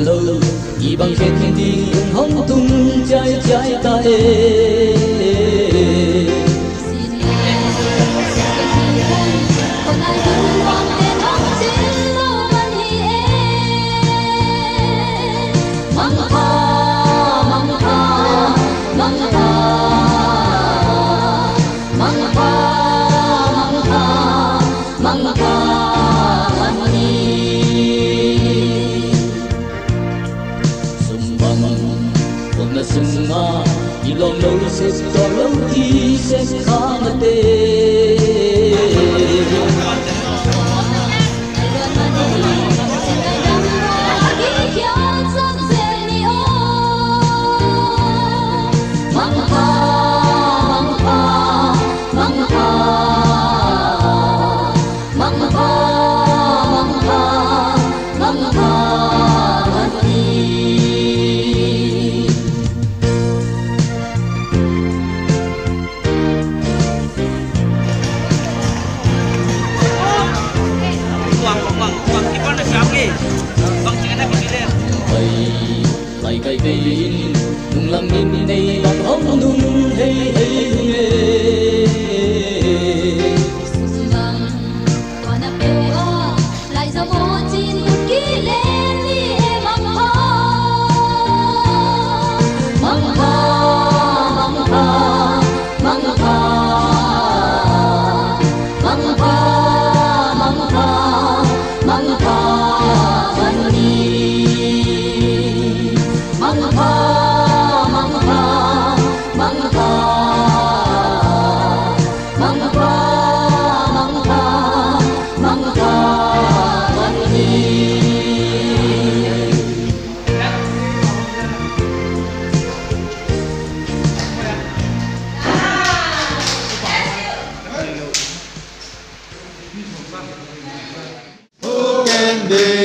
路，一帮天天地红红trái trái ta ê. Sunga ilong lo se tolong di se khamate lại cây pin nung lâm in đây làm ống nung hey hey nghe toàn là bèo lại do vô chín kỹ lên đi mong ho mong ho mong ho mong ho mong ho mong ho mong ho Candy.